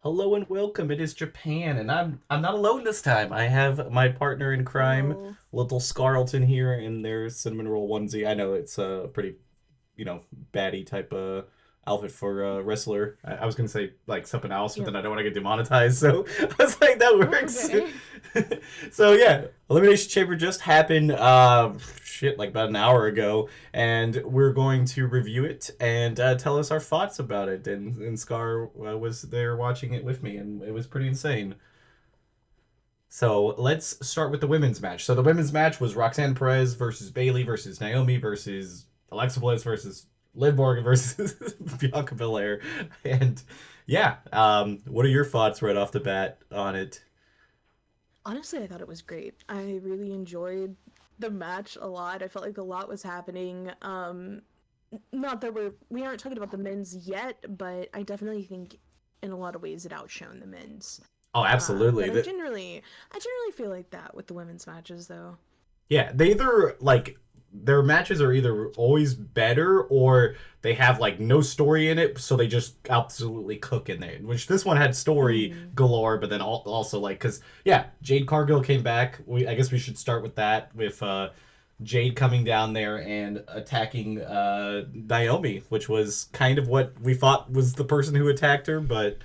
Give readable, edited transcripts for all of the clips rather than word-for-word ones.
Hello and welcome. It is Japan, and I'm not alone this time. I have my partner in crime, Hello. little Scarleton here, in their cinnamon roll onesie. I know it's a pretty, baddie type outfit for a wrestler. I was gonna say like something else, but Yep. then I don't want to get demonetized, so I was like, that Oh, works. okay. So yeah, Elimination Chamber just happened. Shit, like about an hour ago, and we're going to review it and tell us our thoughts about it. And Scar was there watching it with me, and it was pretty insane. So let's start with the women's match. So the women's match was Roxanne Perez versus Bailey versus Naomi versus Alexa Bliss versus Liv Morgan versus Bianca Belair. And yeah, what are your thoughts right off the bat on it? Honestly, I thought it was great. I really enjoyed the match a lot. I felt like a lot was happening. Not that we aren't talking about the men's yet, but I definitely think in a lot of ways it outshone the men's. Oh, absolutely. But I generally feel like that with the women's matches though. Yeah, they either like their matches are either always better or they have like no story in it, so they just absolutely cook in there. Which this one had story Mm-hmm. galore, but then also like because yeah, Jade Cargill came back. I guess we should start with that with Jade coming down there and attacking Naomi, which was kind of what we thought was the person who attacked her, but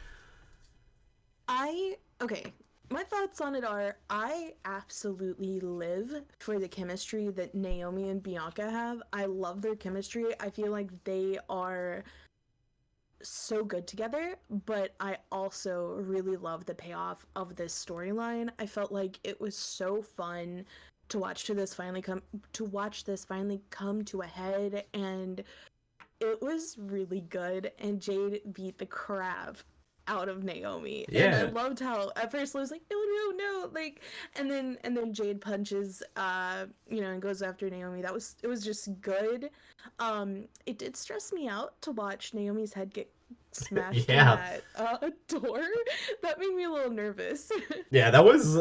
Okay. My thoughts on it are I absolutely live for the chemistry that Naomi and Bianca have. I love their chemistry. I feel like they are so good together, but I also really love the payoff of this storyline. I felt like it was so fun to watch this finally come to a head, and it was really good, and Jade beat the crap out of Naomi. And I yeah. loved how at first I was like, no, no, no, like, and then Jade punches, and goes after Naomi. It was just good. It did stress me out to watch Naomi's head get smashed in Yeah. that door. That made me a little nervous. Yeah, that was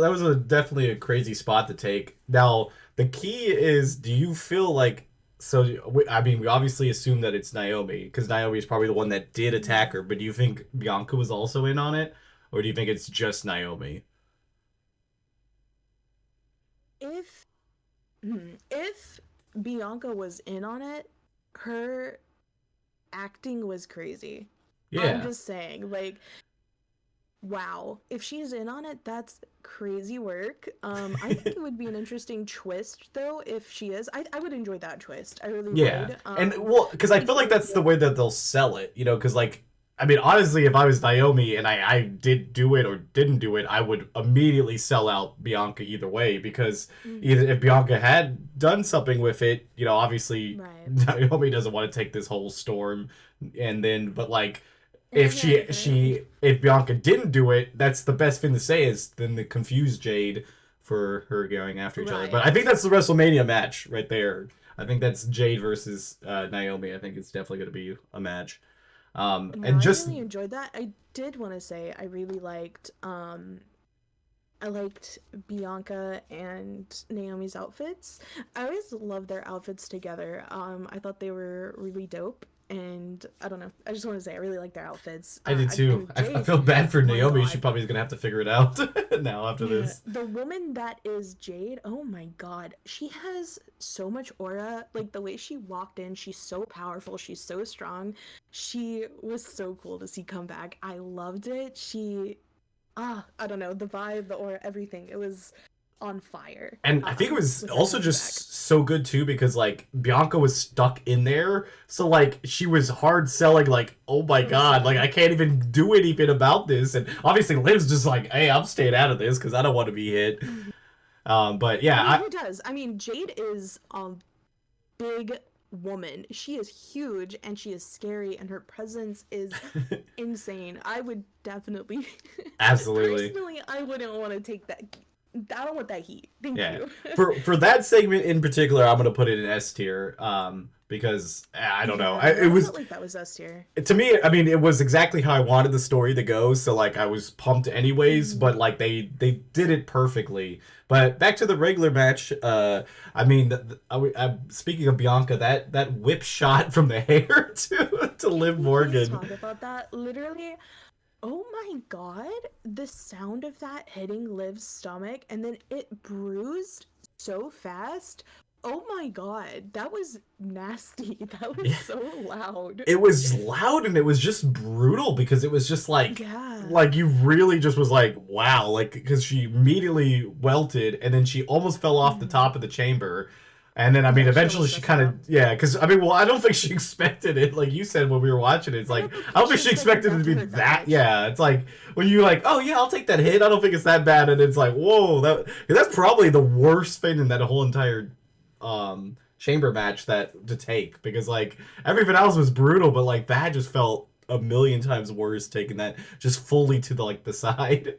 definitely a crazy spot to take. Now, the key is, do you feel like I mean, we obviously assume that it's Naomi because Naomi is probably the one that did attack her. But do you think Bianca was also in on it, or do you think it's just Naomi? if if Bianca was in on it, her acting was crazy. I'm Yeah, just saying, like, wow. If she's in on it, that's crazy work. I think it would be an interesting twist though if she is. I would enjoy that twist. I really yeah, would. and well, because I I think feel it like would that's be the way that they'll sell it, because like. I mean, honestly, if I was Naomi and I did do it or didn't do it, I would immediately sell out Bianca either way because either Mhm. if Bianca had done something with it, obviously Right. Naomi doesn't want to take this whole storm, and then but like Right. if Bianca didn't do it, that's the best thing to say is then to confuse Jade for her going after each other. But I Right. think that's the WrestleMania match right there. I think that's Jade versus Naomi. I think it's definitely going to be a match. No, And I just really enjoyed that. I did want to say I really liked Bianca and Naomi's outfits. I always love their outfits together. I thought they were really dope, and I don't know. I just want to say I really like their outfits. I did too. And I Jade, feel bad for my Naomi. She God, probably is gonna have to figure it out now after yeah, this. the woman that is Jade. Oh my God, she has so much aura. Like the way she walked in, she's so powerful. She's so strong. She was so cool to see come back. I loved it. I don't know, the vibe, the aura, everything. It was on fire. And I think it was With her also coming back. just so good too because like Bianca was stuck in there, so like she was hard selling. Like, oh my It was god, like I so can't even do anything about this. And obviously Liv's just like, hey, I'm staying out of this because I don't want to be hit. good. But I yeah, mean, who does? I mean, Jade is a big woman. She is huge and she is scary, and her presence is insane. I would definitely, absolutely. personally, I wouldn't want to take that. I don't want that heat. Thank Yeah. you. For that segment in particular, I'm gonna put it in S tier. Because I don't know. Yeah, no, It I was felt like that was us here. to me. I mean, it was exactly how I wanted the story to go. So like, I was pumped anyways. Mm-hmm. But like, they did it perfectly. But back to the regular match. I mean, speaking of Bianca, that whip shot from the hair to Can Liv we please Morgan. talk about that? Literally, oh my god, the sound of that hitting Liv's stomach and then it bruised so fast. Oh my god, that was nasty. That was Yeah. so loud. It was loud and it was just brutal because it was just Yeah. like you really just was like, wow, like because she immediately welted and then she almost fell off the Mhm. top of the chamber. And then I mean Yeah, she eventually almost she messed it kind of up. yeah, because I mean well I don't think she expected it like you said when we were watching it. It's I like don't think I don't think she she expected expected it that to to be hurt that that much. yeah. It's like when you like, oh yeah, I'll take that hit. I don't think it's that bad and it's like, whoa, that's probably the worst thing in that whole entire chamber match that to take because like everything else was brutal, but like that just felt a million times worse taking that just fully to the like the side.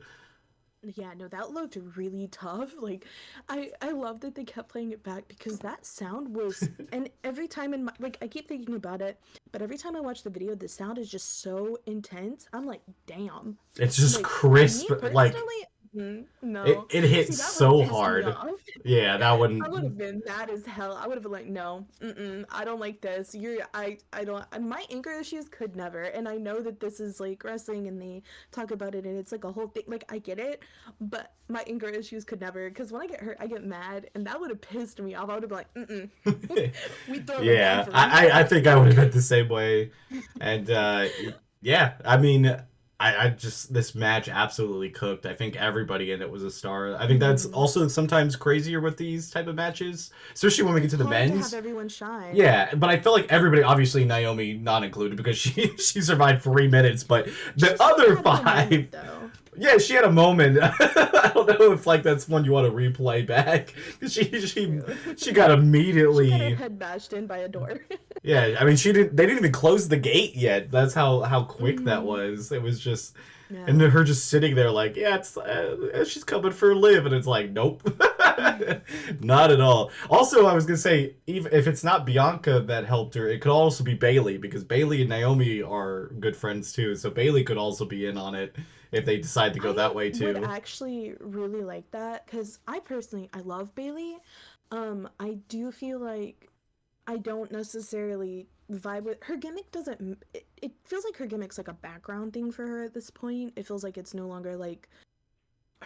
Yeah, no, that looked really tough. Like, I love that they kept playing it back because that sound was, and every time in my, like, I keep thinking about it, but every time I watch the video, the sound is just so intense. I'm like, damn. It's just Like, crisp, me like personally, it no. it hits See, that would have so pissed me hard. off. Yeah, that I would one. have been mad as hell. I would have been like, no, I don't like this. I don't. And my anger issues could never. And I know that this is like wrestling, and they talk about it, and it's like a whole thing. Like I get it, but my anger issues could never. Because when I get hurt, I get mad, and that would have pissed me off. I would have been like, we throwing them down Yeah, for I reset. think I would have been the same way, and yeah, I mean, I just this match absolutely cooked. I think everybody in it was a star. I think that's Mhm. also sometimes crazier with these type of matches, especially when we get It's to the hard to have men's. everyone shine. Yeah, but I feel like everybody, obviously Naomi not included because she survived 3 minutes, but She the still other had her five, moment though. yeah, she had a moment. I don't know if like that's one you want to replay back. She True. she got She got her immediately. head bashed in by a door. Yeah, I mean she didn't. They didn't even close the gate yet. That's how quick that Mhm. was. It was just, and Yeah. then her just sitting there like, yeah, it's she's coming for a live, and it's like, nope, not at all. Also, I was gonna say, even if it's not Bianca that helped her, it could also be Bailey because Bailey and Naomi are good friends too. So Bailey could also be in on it if they decide to go I that way would too. actually really like that because I personally I love Bailey. I do feel like I don't necessarily vibe with her gimmick. Doesn't it feels like her gimmick's like a background thing for her at this point. It feels like it's no longer like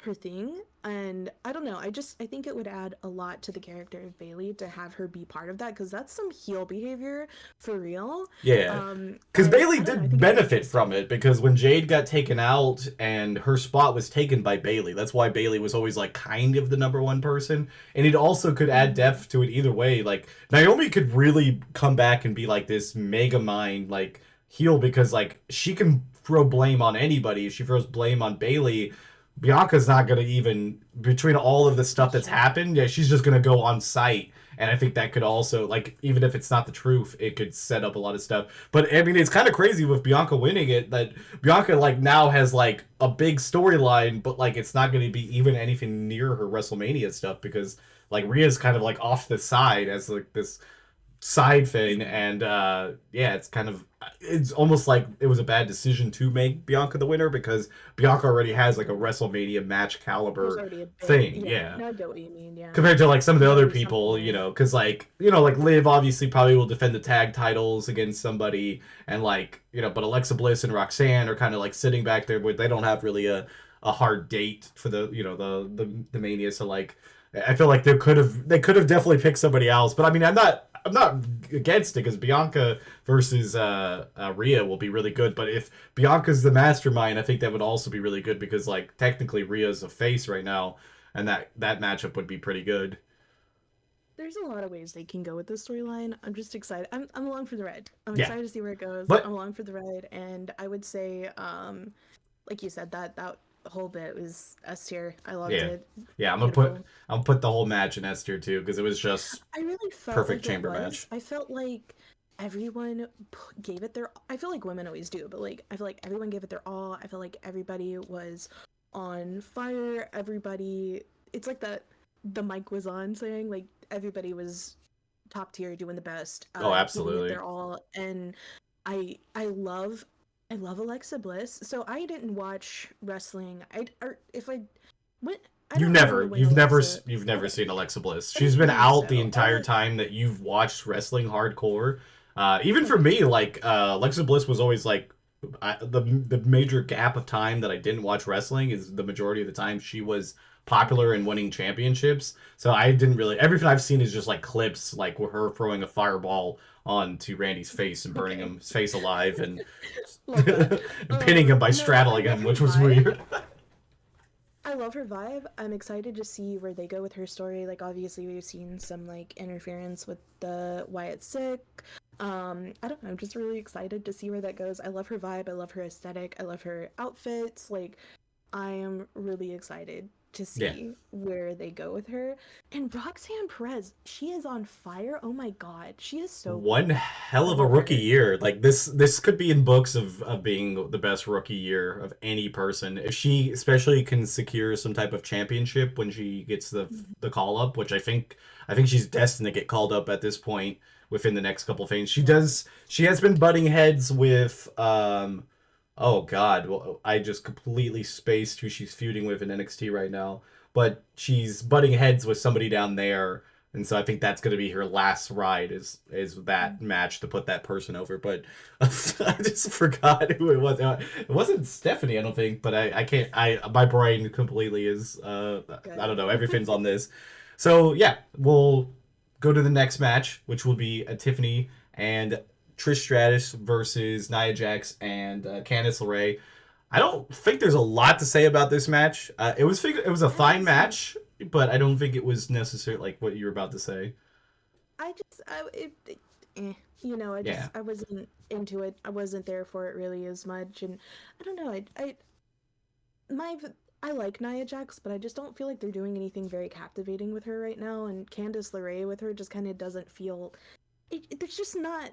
her thing, and I don't know, I think it would add a lot to the character of Bailey to have her be part of that because that's some heel behavior for real. Yeah. Because And Bailey I don't know, I did think it'd be benefit from interesting. it because when Jade got taken out and her spot was taken by Bailey, that's why Bailey was always like kind of the number one person. And it also could add Mhm. depth to it either way. Like Naomi could really come back and be like this mega mind like heel because like she can throw blame on anybody. If she throws blame on Bailey, Bianca's not gonna even between all of the stuff That's that's true. happened, yeah, she's just gonna go on site. And I think that could also like even if it's not the truth, it could set up a lot of stuff. But I mean it's kind of crazy with Bianca winning it that Bianca like now has like a big storyline, but like it's not gonna be even anything near her WrestleMania stuff because like Rhea's kind of like off the side as like this side thing and yeah it's almost like it was a bad decision to make Bianca the winner because Bianca already has like a WrestleMania match There's caliber already a bit, thing, yeah, yeah, no, I get what you mean, yeah. compared to like some of the There's other already something people, there. because like like Liv obviously probably will defend the tag titles against somebody and like but Alexa Bliss and Roxanne are kind of like sitting back there where they don't have really a hard date for the the Mania, so like I feel like they could have definitely picked somebody else, but I mean I'm not against it because Bianca versus Rhea will be really good. But if Bianca's the mastermind, I think that would also be really good because like technically Rhea's a face right now, and that matchup would be pretty good. There's a lot of ways they can go with this storyline. I'm just excited. I'm along for the ride. I'm Yeah, excited to see where it goes. I'm but along for the ride, and I would say, like you said, that whole bit was S tier. I loved yeah, it. yeah, Beautiful. I'm gonna put the whole match in S tier too because it was just I really felt perfect like it chamber was. match. I felt like everyone gave it their. I feel like women always do, but like I feel like everyone gave it their all. I feel like everybody was on fire. Everybody. It's like that. The mic was on, saying like everybody was top tier, doing the best, Oh, giving it absolutely. their all, and I love. I love Alexa Bliss. So I didn't watch wrestling. I or if I went, I You don't remember never, when you've never, Alexa. you've never Okay, seen Alexa Bliss. I She's didn't been believe out the so. entire time that you've watched wrestling hardcore. Even for Okay. me, like Alexa Bliss was always like the major gap of time that I didn't watch wrestling is the majority of the time she was popular and winning championships. So I didn't really everything I've seen is just like clips like with her throwing a fireball onto Randy's face and burning Okay. his face alive and Love that. pinning him by No, I straddling love him, her which was vibe. weird. I love her vibe. I'm excited to see where they go with her story. Like obviously we've seen some like interference with the Wyatt sick. I don't know, I'm just really excited to see where that goes. I love her vibe, I love her aesthetic, I love her outfits. Like I am really excited to Yeah. see where they go with her. And Roxanne Perez, she is on fire. Oh my god, she is so One cool. hell I of a love rookie her. year. Like this could be in books of being the best rookie year of any person. If she especially can secure some type of championship when she gets the call up, which I think she's destined to get called up at this point within the next couple of things. She has been butting heads with oh god, well, I just completely spaced who she's feuding with in NXT right now. But she's butting heads with somebody down there, and so I think that's going to be her last ride is that match to put that person over. But I just forgot who it was. It wasn't Stephanie, I don't think. But I can't. I my brain completely is. I don't Good. know. Everything's on this. So yeah, we'll go to the next match, which will be a Tiffany and Trish Stratus versus Nia Jax and Candice LeRae. I don't think there's a lot to say about this match. It was a I haven't fine seen match, but I don't think it was necessary like what you were about to say. I just I you know, Yeah. I wasn't into it. I wasn't there for it really as much, and I don't know. My I like Nia Jax, but I just don't feel like they're doing anything very captivating with her right now. And Candice LeRae with her just kind of doesn't feel. It's just not.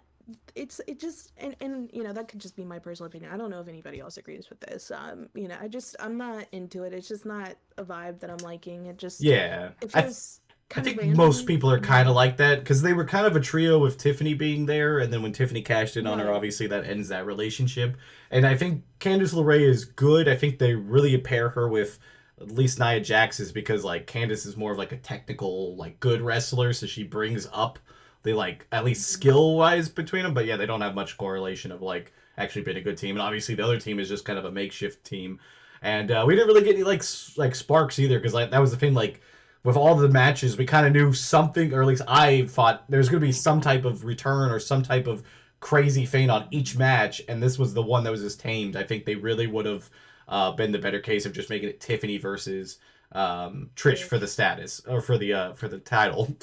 It just and you know that could just be my personal opinion. I don't know if anybody else agrees with this. You know, I'm not into it. It's just not a vibe that I'm liking. Yeah. It I feels I kind of think most random. people are kind of And like that because they were kind of a trio with Tiffany being there, and then when Tiffany cashed in on her, right. obviously that ends that relationship. And I think Candice LeRae is good. I think they really pair her with at least Nia Jax is because like Candice is more of like a technical, like good wrestler, so she brings up the like at least skill wise between them. But yeah, they don't have much correlation of like actually being a good team. And obviously the other team is just kind of a makeshift team. And we didn't really get any like sparks either because like that was the thing like with all the matches, we kind of knew something, or at least I thought there's going to be some type of return or some type of crazy feint on each match, and this was the one that was just tamed. I think they really would have been the better case of just making it Tiffany versus Trish for the Trish. status or for the title.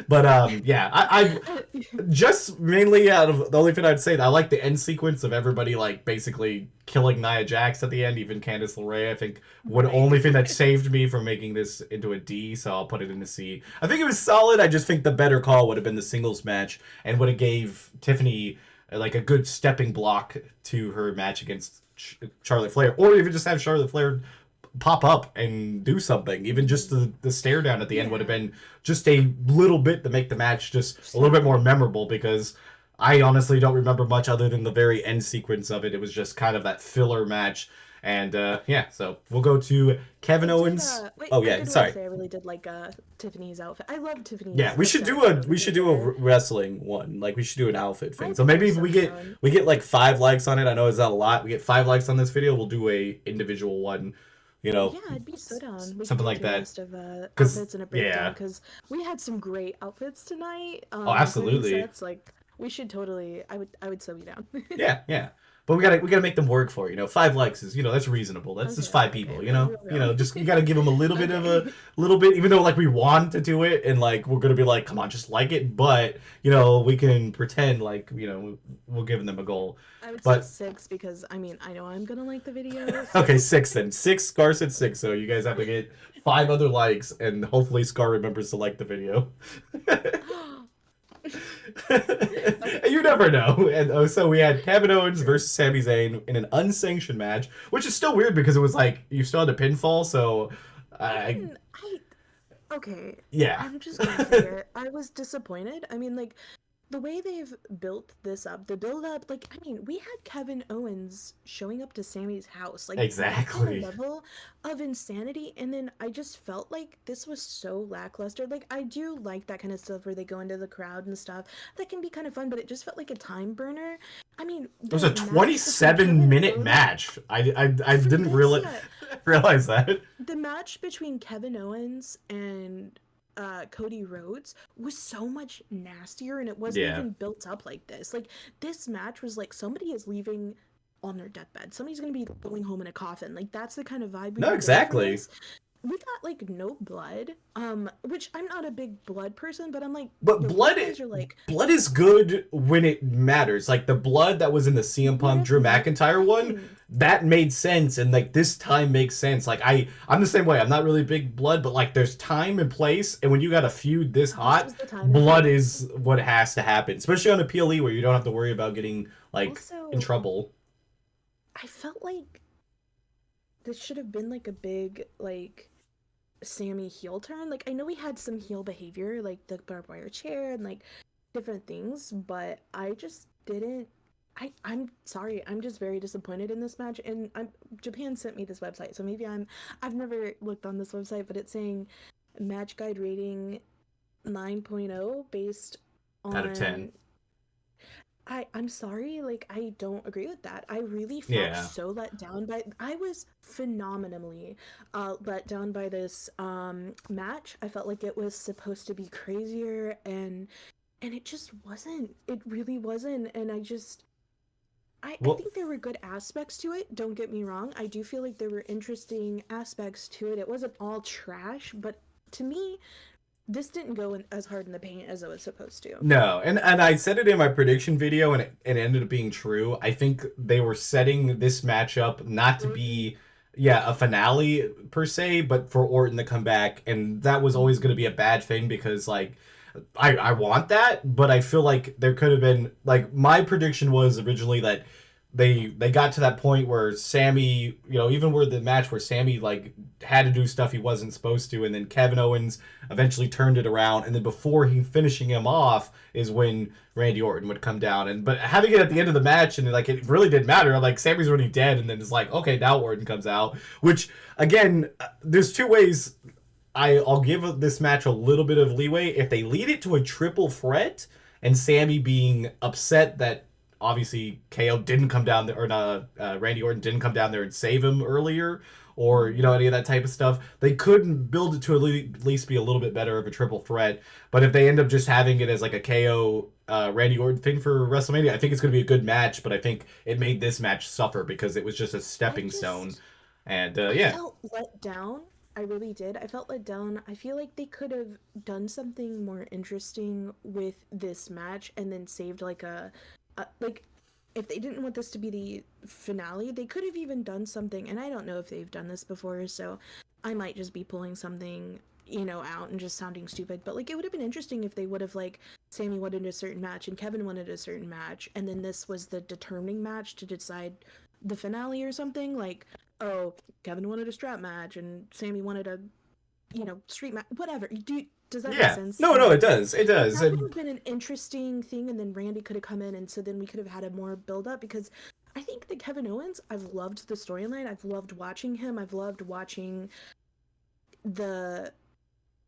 But yeah, I just mainly out of the only thing I'd say, I like the end sequence of everybody like basically killing Nia Jax at the end. Even Candice LeRae, I think, would Right. only thing that saved me from making this into a D. So I'll put it in a C. I think it was solid. I just think the better call would have been the singles match and would have gave Tiffany like a good stepping block to her match against Charlotte Flair, or even just have Charlotte Flair pop up and do something. Even just the stare down at the end would have Yeah. been just a little bit to make the match just a little bit more Something. memorable because I honestly don't remember much other than the very end sequence of it. It was just kind of that filler match. And yeah, so we'll go to Kevin I did Owens. wait, Oh I yeah, did want to sorry. say I really did like Tiffany's outfit. I love Yeah, Tiffany's we should do aesthetic a of we should do a hair. wrestling one. Like we should do an outfit thing. I'd So be maybe if so down. we get like 5 likes on it, I know it's not a lot. We get 5 likes on this video, we'll do a individual one. You know, Yeah, I'd be so down. We could something do a like tier that. list of Cause outfits and a breakdown yeah, because we had some great outfits tonight, oh including absolutely. sets. Like we should totally. I would so be down. Yeah, yeah. But we gotta make them work for it. You know, 5 likes is that's reasonable. That's just Okay, five okay, people. real, You real. know, just you gotta give them a little bit of Okay. a little bit, even though like we want to do it and like we're gonna be like, come on, just like it. But we can pretend like we're giving them a goal. I would say But 6 because I mean I know I'm gonna like the video, okay, so 6 then. Six. Scar said 6, so you guys have to get 5 other likes, and hopefully Scar remembers to like the video. okay. You never know. And so we had Kevin Owens True. versus Sami Zayn in an unsanctioned match, which is still weird because it was like you still had a pinfall. So, I I didn't. I okay. yeah, I'm just gonna say it. I was disappointed. I mean, like the way they've built this up, the build up, like I mean, we had Kevin Owens showing up to Sammy's house, like that kind of exactly. level of insanity, and then I just felt like this was so lackluster. Like I do like that kind of stuff where they go into the crowd and stuff. That can be kind of fun, but it just felt like a time burner. I mean, It was a the match between 27-minute match. I for didn't this, really yeah, realize that. the match between Kevin Owens and Cody Rhodes was so much nastier, and it wasn't Yeah. even built up like this. Like this match was like somebody is leaving on their deathbed. Somebody's gonna be going home in a coffin. Like that's the kind of vibe we No, were getting from exactly. this. We got like no blood, which I'm not a big blood person, but I'm like, But yo, these guys are like, blood is good when it matters. Like the blood that was in the CM what Punk if Drew McIntyre one, nothing? that made sense, and like this time makes sense. Like I'm the same way. I'm not really big blood, but like there's time and place, and when you got a feud this This hot, was the time and blood place. is what has to happen. Especially on a PLE where you don't have to worry about getting like in Also, trouble. I felt like this should have been like a big like Sammy heel turn. Like I know we had some heel behavior, like the barbed wire chair and like different things, but I just didn't. I'm sorry. I'm just very disappointed in this match. And Japan sent me this website, so maybe I've never looked on this website, but it's saying match guide rating 9.0 based Out of 10. on I'm sorry, like I don't agree with that. I really felt Yeah. so let down by I was phenomenally let down by this match. I felt like it was supposed to be crazier and it just wasn't. It really wasn't and I Well, think there were good aspects to it, don't get me wrong. I do feel like there were interesting aspects to it. It wasn't all trash, but to me, this didn't go in as hard in the paint as it was supposed to. no, and I said it in my prediction video, and it ended up being true. I think they were setting this matchup not to be, yeah, a finale per se, but for Orton to come back, and that was always going to be a bad thing because like I want that, but I feel like there could have been like my prediction was originally that they got to that point where Sammy, even where the match where Sammy like had to do stuff he wasn't supposed to, and then Kevin Owens eventually turned it around, and then before he finishing him off is when Randy Orton would come down, and but having it at the end of the match and like it really didn't matter. Like Sammy's already dead, and then it's like okay now Orton comes out, which again there's two ways I'll give this match a little bit of leeway if they lead it to a triple threat and Sammy being upset that obviously KO didn't come down there or not, Randy Orton didn't come down there and save him earlier or any of that type of stuff. They couldn't build it to at least be a little bit better of a triple threat. But if they end up just having it as like a KO Randy Orton thing for WrestleMania, I think it's going to be a good match. But I think it made this match suffer because it was just a I stepping stone. just And I yeah, felt let down. I really did. I felt let down. I feel like they could have done something more interesting with this match and then saved like like if they didn't want this to be the finale, they could have even done something. And I don't know if they've done this before, so I might just be pulling something, out and just sounding stupid. But like it would have been interesting if they would have like Sammy wanted a certain match and Kevin wanted a certain match, and then this was the determining match to decide the finale or something. Like oh, Kevin wanted a strap match and Sammy wanted a, street match. Whatever. Does that make yeah, sense? no, no, it does, it does, That would and have been an interesting thing, and then Randy could have come in, and so then we could have had a more build up because I think that Kevin Owens, I've loved the storyline. I've loved watching him. I've loved watching the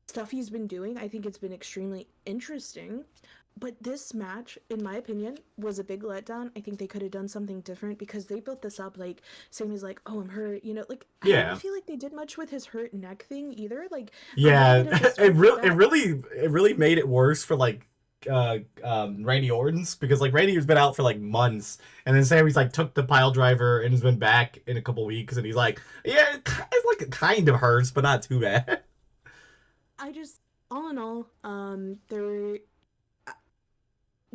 stuff he's been doing. I think it's been extremely interesting. But this match, in my opinion, was a big letdown. I think they could have done something different because they built this up like Sammy's like, "Oh, I'm hurt," like I didn't yeah. feel like they did much with his hurt neck thing either. Like a little Yeah, bit of the it stuff with really, it that. really, it really made it worse for like Randy Orton's because like Randy has been out for like months, and then Sammy's like took the pile driver and has been back in a couple weeks, and he's like, yeah, it's like it kind of hurts, but not too bad. I just, all in all, there were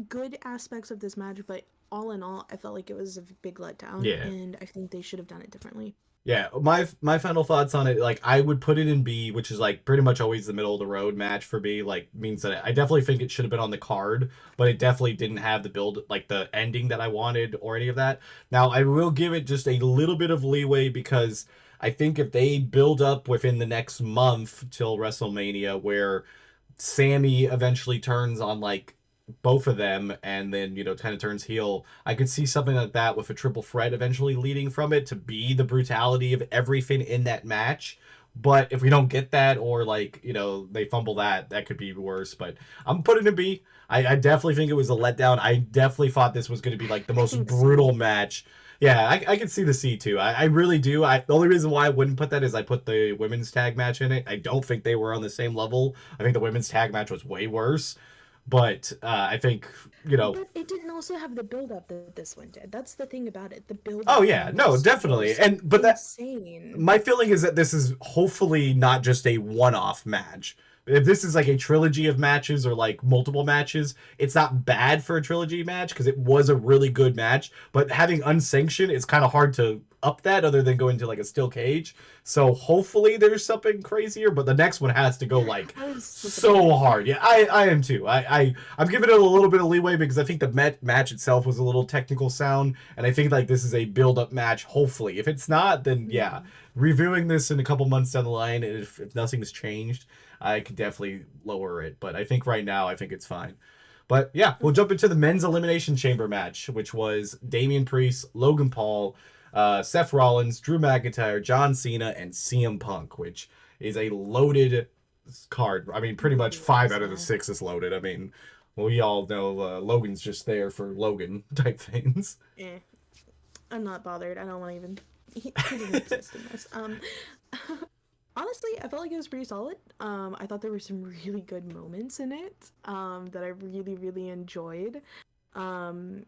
good aspects of this match, but all in all, I felt like it was a big letdown, Yeah. and I think they should have done it differently. Yeah, my final thoughts on it, like I would put it in B, which is like pretty much always the middle of the road match for me. Like means that I definitely think it should have been on the card, but it definitely didn't have the build, like the ending that I wanted or any of that. Now I will give it just a little bit of leeway because I think if they build up within the next month till WrestleMania, where Sammy eventually turns on like both of them and then kind of turns heel, I could see something like that with a triple threat eventually leading from it to be the brutality of everything in that match, But if we don't get that, or like they fumble that, that could be worse. But I'm putting a B. I definitely think it was a letdown. I definitely thought this was going to be like the I most think brutal C. match. Yeah, I can see the C too. I really do. The only reason why I wouldn't put that is I put the women's tag match in it. I don't think they were on the same level. I think the women's tag match was way worse. But I think you know But it didn't also have the build up that this one did. That's the thing about it. The build Oh up yeah, no, definitely. was And but that insane. my feeling is that this is hopefully not just a one-off match. If this is like a trilogy of matches or like multiple matches, it's not bad for a trilogy match because it was a really good match. But having unsanctioned, it's kind of hard to up that other than going to like a steel cage. So hopefully there's something crazier. But the next one has to go like I was so disappointed. hard. Yeah, I am too. I'm giving it a little bit of leeway because I think the match itself was a little technical sound, and I think like this is a build up match. Hopefully, if it's not, then yeah, Mhm. reviewing this in a couple months down the line, and if nothing's changed, I could definitely lower it. But I think right now, I think it's fine. But yeah, we'll Okay. jump into the men's elimination chamber match, which was Damian Priest, Logan Paul, Seth Rollins, Drew McIntyre, John Cena, and CM Punk, which is a loaded card. I mean, pretty much Really five was, out of the yeah. six is loaded. I mean, well, we all know Logan's just there for Logan type things. Eh. I'm not bothered. I don't want to even. He doesn't exist in this. Honestly, I felt like it was pretty solid. I thought there were some really good moments in it. That I really, really enjoyed. Um,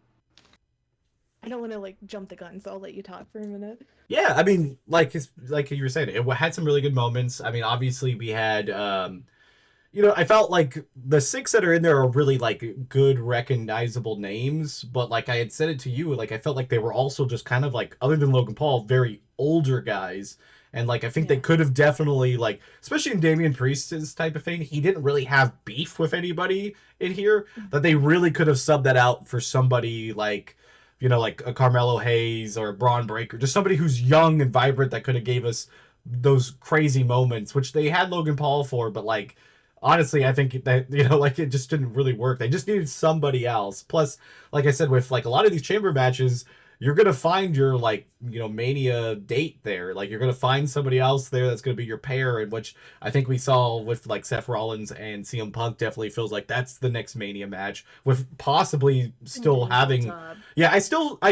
I don't want to like jump the gun, so I'll let you talk for a minute. Yeah, I mean, like you were saying, it had some really good moments. I mean, obviously we had I felt like the six that are in there are really like good recognizable names, but like I had said it to you, like I felt like they were also just kind of like, other than Logan Paul, very older guys. And like I think they Yeah. could have definitely like, especially in Damian Priest's type of thing, he didn't really have beef with anybody in here. That they really could have subbed that out for somebody like like a Carmelo Hayes or a Braun Breaker, just somebody who's young and vibrant that could have gave us those crazy moments, which they had Logan Paul for, but like honestly, I think that like it just didn't really work. They just needed somebody else. Plus, like I said, with like a lot of these chamber matches, you're gonna find your like Mania date there. Like you're gonna find somebody else there that's gonna be your pair, and which I think we saw with like Seth Rollins and CM Punk definitely feels like that's the next Mania match, with possibly still Getting built having. up. Yeah, I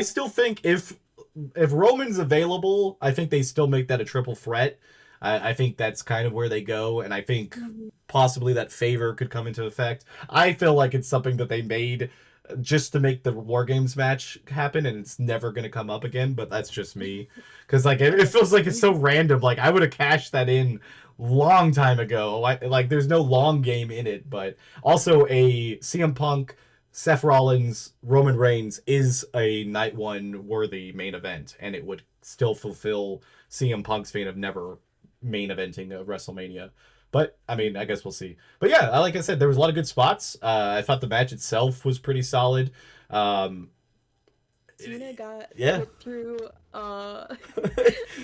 still think if Roman's available, I think they still make that a triple threat. I think that's kind of where they go, and I think Mhm. possibly that favor could come into effect. I feel like it's something that they made just to make the War Games match happen, and it's never going to come up again. But that's just me, because like it feels like it's Understandably. so random. Like I would have cashed that in long time ago. Like there's no long game in it, but also a CM Punk. Seth Rollins, Roman Reigns is a night one worthy main event, and it would still fulfill CM Punk's fate of never main eventing a WrestleMania. But I mean, I guess we'll see. But yeah, like I said, there was a lot of good spots. I thought the match itself was pretty solid. Um, Cena got yeah, put through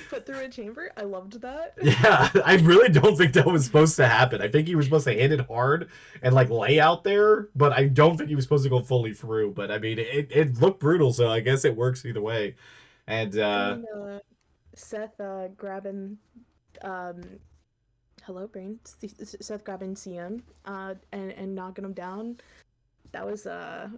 put through a chamber. I loved that. yeah. I really don't think that was supposed to happen. I think he was supposed to hit it hard and like lay out there, but I don't think he was supposed to go fully through. But I mean, it looked brutal, so I guess it works either way. And And then Seth grabbing um hello brain Seth grabbing CM and knocking him down. That was to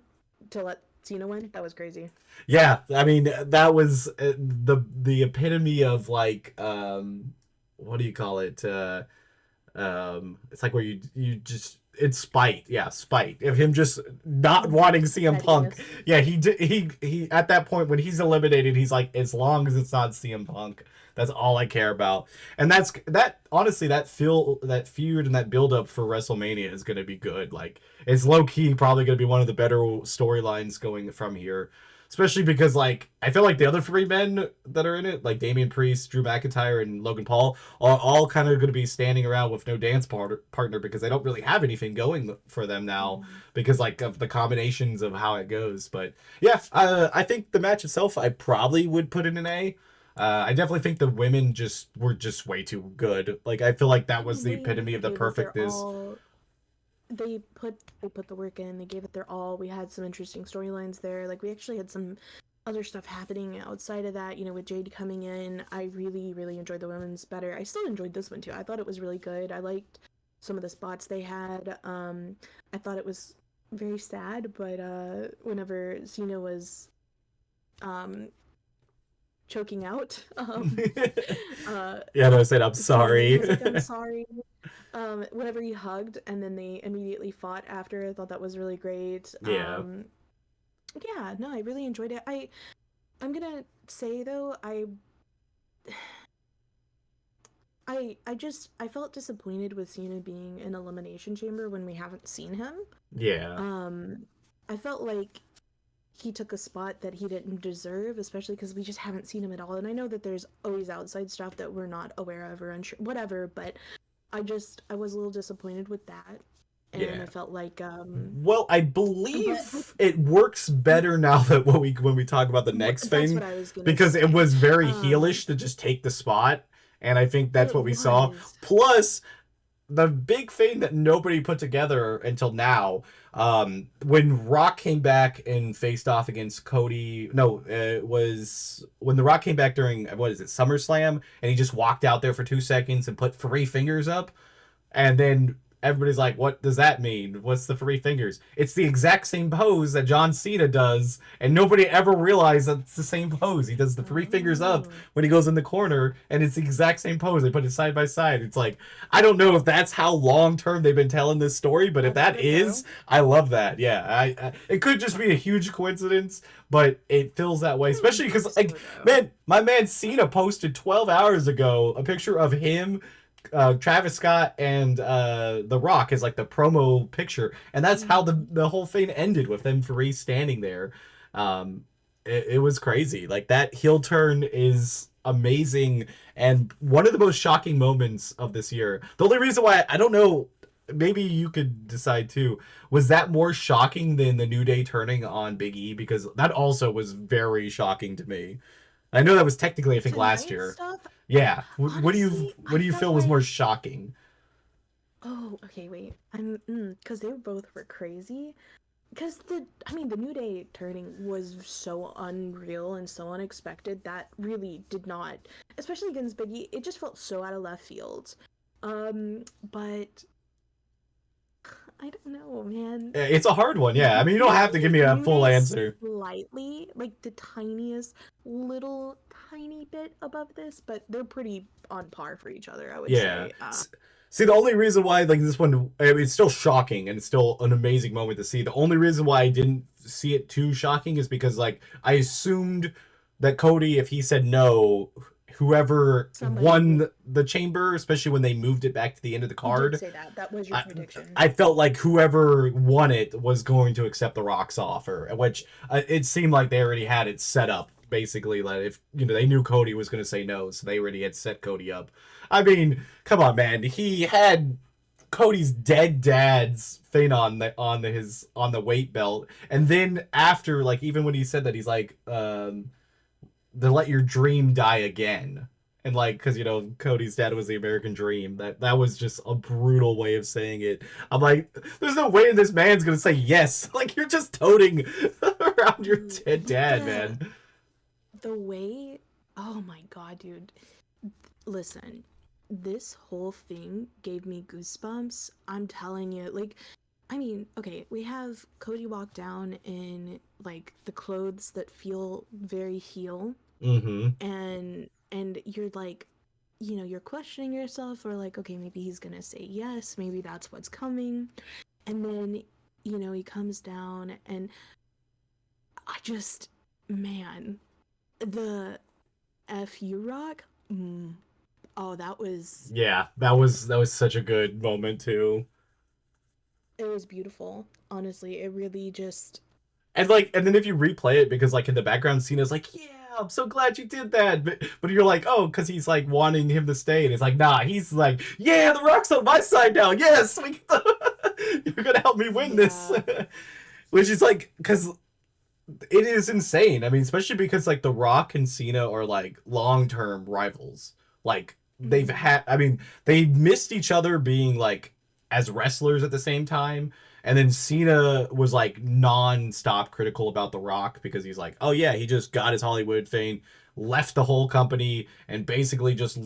let Cena win. That was crazy. yeah, I mean that was the epitome of like what do you call it? It's like where you just it's spite, yeah, spite of him just not wanting CM Punk. Pettiness. Yeah, he at that point when he's eliminated, he's like, as long as it's not CM Punk, that's all I care about. And that honestly, that feud and that build up for WrestleMania is going to be good. Like it's low key probably going to be one of the better storylines going from here, especially because like I feel like the other three men that are in it, like Damian Priest, Drew McIntyre, and Logan Paul, are all kind of going to be standing around with no dance partner because they don't really have anything going for them now Mhm. because like of the combinations of how it goes. But yeah, I think the match itself, I probably would put in an A. I definitely think the women just were just way too good. Like I feel like that was the epitome of the Gave it their perfectness. all. They put the work in. They gave it their all. We had some interesting storylines there. Like we actually had some. other stuff happening outside of that, with Jade coming in. I really, really enjoyed the women's better. I still enjoyed this one too. I thought it was really good. I liked some of the spots they had. I thought it was very sad, but whenever Cena was um choking out, Yeah, no, I said I'm Sami Zayn sorry. was like, "I'm sorry." Whenever he hugged and then they immediately fought after, I thought that was really great. Yeah. Yeah, no, I really enjoyed it. I'm gonna say though, I felt disappointed with Cena being in Elimination Chamber when we haven't seen him. Yeah. Um, I felt like he took a spot that he didn't deserve, especially because we just haven't seen him at all. And I know that there's always outside stuff that we're not aware of or unsure, whatever. But I was a little disappointed with that, and Yeah. I felt like Well, I believe it works better now that when we talk about the next that's what thing, I was gonna because it say. was very Um, heelish to just take the spot, and I think that's it what we saw. was. Plus, the big thing that nobody put together until now, when Rock came back and faced off against Cody. No, it was when the Rock came back during what is it, SummerSlam, and he just walked out there for 2 seconds and put three fingers up. And then everybody's like, what does that mean? What's the three fingers? It's the exact same pose that John Cena does, and nobody ever realized that it's the same pose. He does the three fingers up Oh, when he goes in the corner, and it's the exact same pose. They put it side by side. It's like, I don't know if that's how long term they've been telling this story, but if that's that good is, though. I love that. Yeah, it could just be a huge coincidence, but it feels that way, I don't especially think because, like, so though. man, my man Cena posted 12 hours ago a picture of him, Travis Scott and The Rock is like the promo picture, and that's how Mhm. the whole thing ended with them three standing there. Um, it was crazy. Like that heel turn is amazing, and one of the most shocking moments of this year. The only reason why I don't know, maybe you could decide too, was that more shocking than the New Day turning on Big E, because that also was very shocking to me. I know that was technically I think last Tonight's year. stuff, Yeah. honestly, What I do you felt feel was more like, shocking? oh, okay, wait. Because they both were crazy. Because the New Day turning was so unreal and so unexpected that really did not, especially against Biggie, it just felt so out of left field. But I don't know, man. It's a hard one. Yeah. I mean, you don't New have to give Day, me a New full Day answer. slightly, like the tiniest little tiny bit above this, but they're pretty on par for each other, I would Yeah. say. See, the only reason why like this one, I mean, it's still shocking and it's still an amazing moment to see. The only reason why I didn't see it too shocking is because like I assumed that Cody, if he said no, whoever Somebody would. won the chamber, especially when they moved it back to the end of the You did card, say that. That was your I, prediction. I felt like whoever won it was going to accept the Rock's offer, which it seemed like they already had it set up. Basically, like if they knew Cody was going to say no, so they already had set Cody up. I mean, come on, man. He had Cody's dead dad's thing on the weight belt, and then after, like, even when he said that, he's like, to let your dream die again. And like, because Cody's dad was the American Dream. That was just a brutal way of saying it. I'm like, there's no way this man's gonna say yes. Like you're just toting around your dead With dad, man. the way, oh my god, dude. Listen, this whole thing gave me goosebumps. I'm telling you, like, I mean, okay, we have Cody walk down in like the clothes that feel very heel, Mm-hmm. and you're like, you're questioning yourself, or like, okay, maybe he's gonna say yes, maybe that's what's coming, and then he comes down, and I just, man, the fu rock, oh, Yeah, that was such a good moment too. it was beautiful. Honestly, it really just, And like, and then if you replay it, because like in the background scene is like, yeah, I'm so glad you did that. But you're like, oh, because he's like wanting him to stay, and it's like, nah, he's like, yeah, the Rock's on my side now. Yes, you're gonna help me win this. yeah. Which is like, because it is insane. I mean, especially because like The Rock and Cena are like long term rivals. Like they've Mhm. had, I mean, they missed each other being like as wrestlers at the same time. And then Cena was like non-stop critical about The Rock because he's like, oh yeah, he just got his Hollywood fame, left the whole company, and basically just,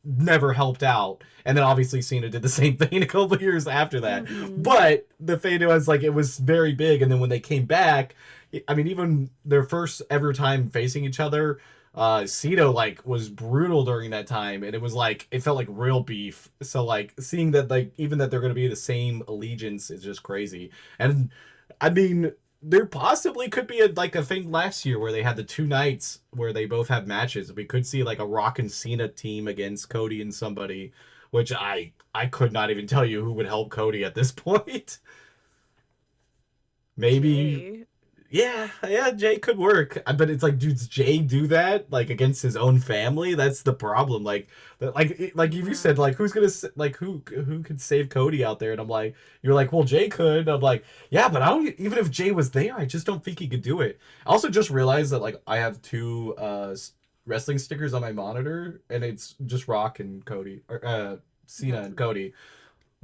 never helped out. And then obviously Cena did the same thing a couple of years after that. Mm-hmm. But the thing was like it was very big. And then when they came back, I mean, even their first ever time facing each other, Cena like was brutal during that time, and it was like it felt like real beef. So like seeing that like even that they're gonna be the same allegiance is just crazy. And I mean, there possibly could be like a thing last year where they had the 2 nights where they both have matches. We could see like a Rock and Cena team against Cody and somebody, which I could not even tell you who would help Cody at this point. Maybe Jay. yeah, Jay could work. But it's like, dude, does Jay do that like against his own family? That's the problem. Like, like if you Yeah. said like who's gonna like who could save Cody out there, and I'm like, you're like, well, Jay could. I'm like, yeah, but I don't. Even if Jay was there, I just don't think he could do it. I also just realized that like I have two wrestling stickers on my monitor, and it's just Rock and Cody or Cena That's and Cody.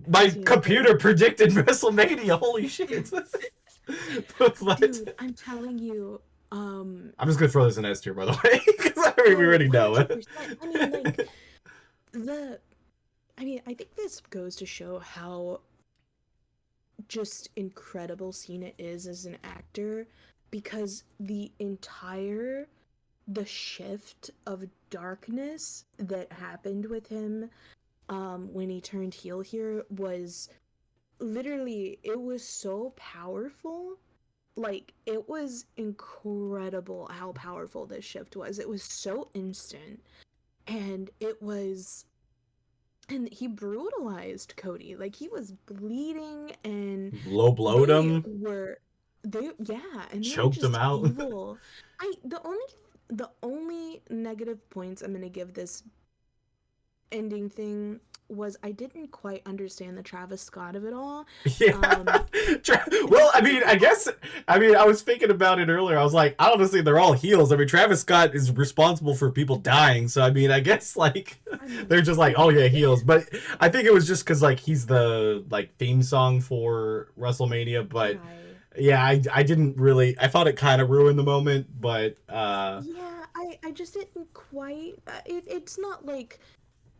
My Cena and computer Cody. predicted WrestleMania. Holy shit. But Dude, I'm telling you, um, I'm just gonna throw this in S tier, by the way, because I mean, we oh, already know it. 100%. I mean, like, the, I mean, I think this goes to show how just incredible Cena is as an actor because the shift of darkness that happened with him when he turned heel here was literally, it was so powerful. Like, it was incredible how powerful this shift was. It was so instant, and and he brutalized Cody. Like, he was bleeding, and Low blowed they him, were yeah, and they were choked him just out. evil. I the only negative points I'm gonna give this ending thing was I didn't quite understand the Travis Scott of it all. Yeah. Um, Well, I mean, I was thinking about it earlier. I was like, honestly, they're all heels. I mean, Travis Scott is responsible for people dying, so I mean, I guess like I mean, they're just like, oh yeah, heels. But I think it was just because like he's the like theme song for WrestleMania. But right. yeah, I didn't really. I thought it kind of ruined the moment, but Yeah, I just didn't quite. It's not like,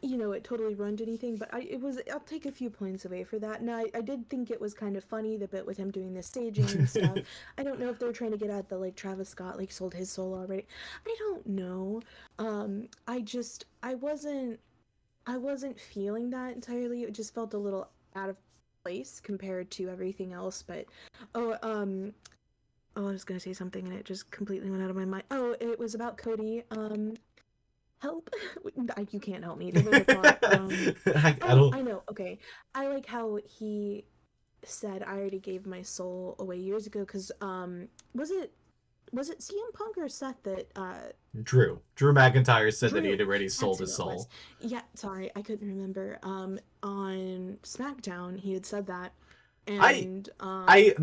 it totally ruined anything, but I'll take a few points away for that. Now, I did think it was kind of funny, the bit with him doing the staging and stuff. I don't know if they're trying to get at the, like, Travis Scott, like, sold his soul already. I don't know. I wasn't feeling that entirely. It just felt a little out of place compared to everything else, but, oh, I was gonna say something and it just completely went out of my mind. Oh, it was about Cody. Help! You can't help me. The way of thought. I Oh, don't. I know. Okay, I like how he said, "I already gave my soul away years ago." Because was it CM Punk or Seth that Drew McIntyre said that he Drew? had already sold That's who his it was. soul. Yeah, sorry, I couldn't remember. On SmackDown, he had said that, I and I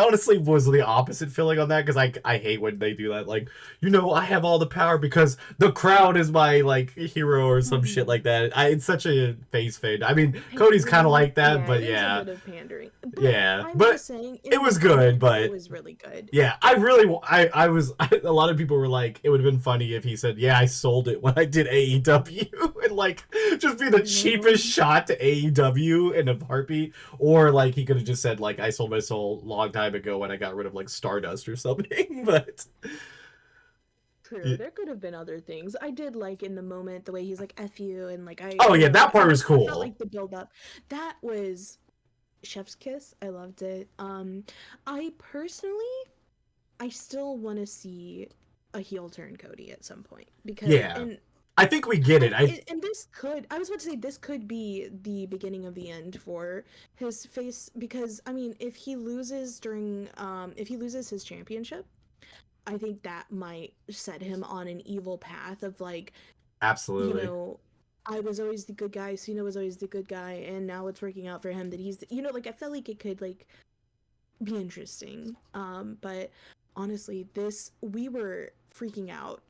honestly was the opposite feeling on that because I hate when they do that. Like, I have all the power because the crowd is my like hero or some shit mhm. like that. It's such a face fade. I mean, Cody's kind of like that, Yeah, but it is a yeah, bit of pandering. But yeah. I'm But just saying, it in the was good. moment, it But was really good. yeah, I really I was a lot of people were like, it would have been funny if he said, yeah, I sold it when I did AEW and like just be the cheapest Mhm. shot to AEW in a heartbeat. Or like he could have just said like I sold my soul a long time ago when I got rid of like Stardust or something. But True, there could have been other things. I did like in the moment the way he's like "f you" and like oh yeah, that like part was I felt cool. like the build up that was chef's kiss. I loved it. I personally, I still want to see a heel turn Cody at some point because Yeah, I think we get it. and I was about to say this could be the beginning of the end for his face because I mean if he loses his championship, I think that might set him on an evil path of like, you absolutely. know, I was always the good guy, Cena was always the good guy, and now it's working out for him that like I felt like it could like be interesting. But honestly, this we were freaking out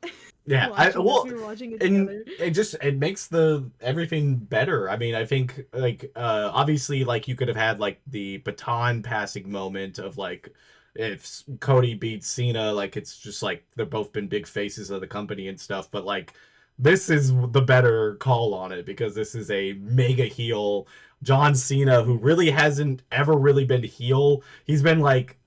Yeah, I watching this. well, We were watching it and together. it makes the everything better. I mean, I think like obviously like you could have had like the baton passing moment of like if Cody beats Cena, like it's just like they've both been big faces of the company and stuff, but like this is the better call on it because this is a mega heel John Cena who really hasn't ever really been heel. He's been like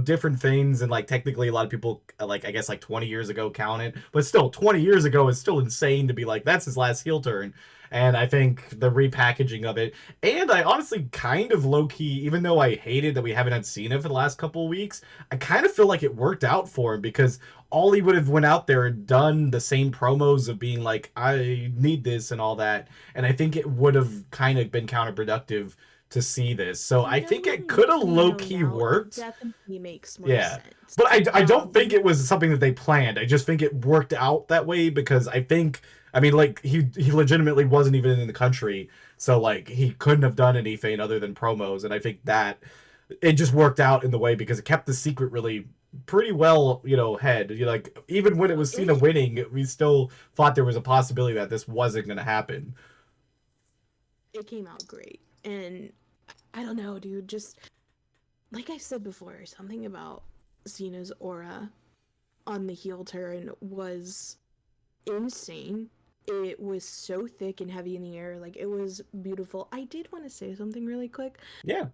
different things, and like technically a lot of people like I guess like 20 years ago count it, but still 20 years ago is still insane to be like that's his last heel turn. And I think the repackaging of it, and I honestly kind of low-key, even though I hated that we haven't had Cena for the last couple of weeks, I kind of feel like it worked out for him because all he would have went out there and done the same promos of being like I need this and all that, and I think it would have kind of been counterproductive to see this. So I think it could have low key Now, it worked. definitely makes more Yeah. sense. But I don't think Um, it was something that they planned. I just think it worked out that way because I mean like he legitimately wasn't even in the country. So like he couldn't have done anything other than promos, and I think that it just worked out in the way because it kept the secret really pretty well, head. Like even when it was Cena it winning, we still thought there was a possibility that this wasn't going to happen. it came out great, and I don't know, dude. Just like I said before, something about Cena's aura on the heel turn was insane. It was so thick and heavy in the air, like it was beautiful. I did want to say something really quick. Yeah.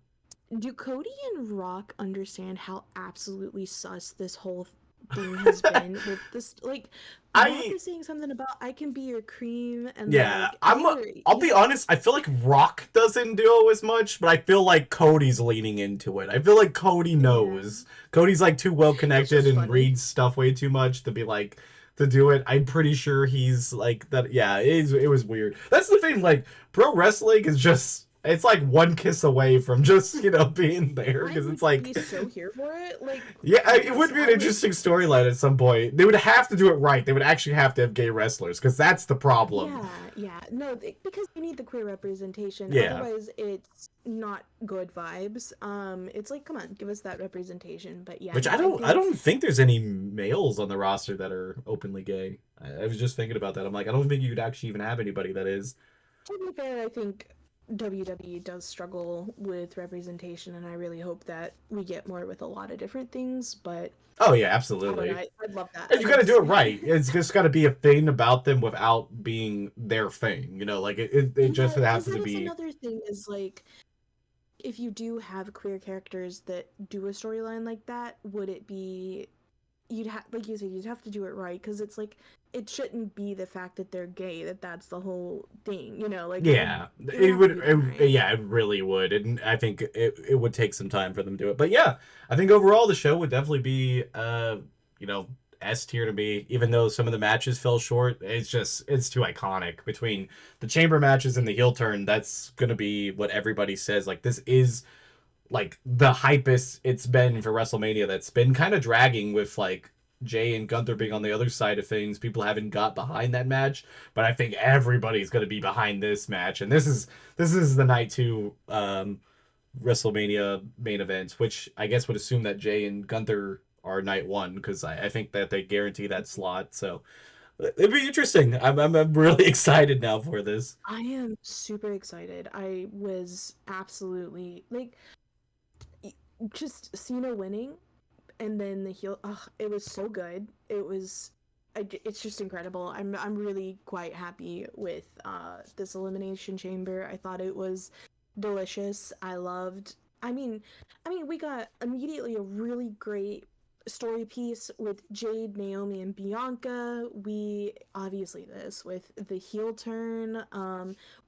Do Cody and Rock understand how absolutely sus this whole thing has been with this? Like, Rock I is saying something about I can be your cream, and then Yeah, like either I'll be honest. I feel like Rock doesn't do it as much, but I feel like Cody's leaning into it. I feel like Cody yeah, knows. Cody's like too well it's connected just and funny. reads stuff way too much to be like to do it. I'm pretty sure he's like that. Yeah, it was weird. That's the thing. Like pro wrestling is just it's like one kiss away from just being there I because would it's like be so here for it. Like, yeah, it yes, would be an I would. interesting storyline at some point. They would have to do it right. They would actually have to have gay wrestlers because that's the problem. Yeah, yeah. No, because you need the queer representation. Yeah. Otherwise, it's not good vibes. It's like, come on, give us that representation. But yeah, Which no, I I don't I think don't think there's any males on the roster that are openly gay. I was just thinking about that. I'm like, I don't think you could actually even have anybody that is. to be fair, I think WWE does struggle with representation, and I really hope that we get more with a lot of different things. But Oh yeah, I don't know. absolutely. I'd love that. And I'd you got love to to do it see right. that. It's just got to be a thing about them without being their thing. Like it just Yeah, has because to that is be. another thing. Is like if you do have queer characters that do a storyline like that, would it be you'd have like you said you'd have to do it right because it's like it shouldn't be the fact that they're gay that's the whole thing, like Yeah, it would it have to would. be done right. Yeah, it really would, and I think it would take some time for them to do it. But yeah, I think overall the show would definitely be you know S tier to me. Even though some of the matches fell short, it's too iconic between the chamber matches and the heel turn. That's gonna be what everybody says. Like this is like the hypest it's been for WrestleMania. That's been kind of dragging with like Jay and Gunther being on the other side of things. People haven't got behind that match, but I think everybody's going to be behind this match. And this is the night two WrestleMania main event, which I guess would assume that Jay and Gunther are night one because I think that they guarantee that slot. So it'd be interesting. I'm really excited now for this. I am super excited. I was absolutely like just Cena winning and then the heel. Ugh, it was so good. It's just incredible. I'm really quite happy with this elimination chamber. I thought it was delicious. I loved. We got immediately a really great story piece with Jade, Naomi, and Bianca. We obviously this with the heel turn.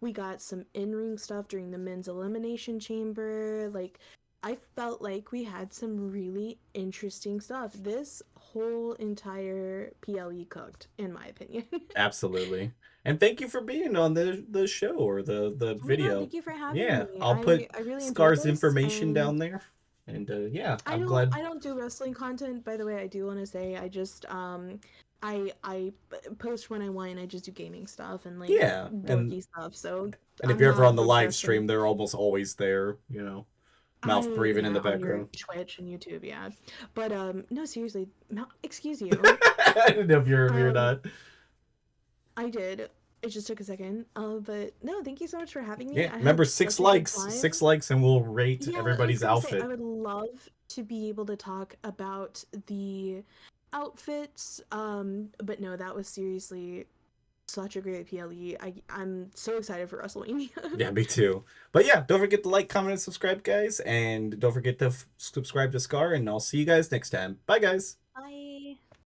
We got some in-ring stuff during the men's elimination chamber. Like I felt like we had some really interesting stuff. This whole entire PLE cooked, in my opinion. Absolutely. And thank you for being on the show or the Oh my god, video. thank you for having Yeah, me. I'll I put I really enjoyed Scar's this, information and down there. And yeah, I I'm don't glad. I don't do wrestling content, by the way. I do want to say I just post when I want. I just do gaming stuff and like Yeah, dorky stuff. So and if I'm you're ever not on the the live wrestling. stream, they're almost always there. Mouth breathing in Yeah, the on your background. Twitch and YouTube, yeah. But no, seriously, no, excuse you. I didn't know if you're Um, not. I did. It just took a second. But no, thank you so much for having me. Yeah, I remember had such a good time. 6 likes, and we'll rate Yeah, I was everybody's gonna say I outfit. would love to be able to talk about the outfits. But no, that was seriously such a great PLE. I'm so excited for WrestleMania. Yeah, me too. But yeah, don't forget to like, comment, and subscribe, guys. And don't forget to subscribe to Scar, and I'll see you guys next time. Bye, guys. Bye.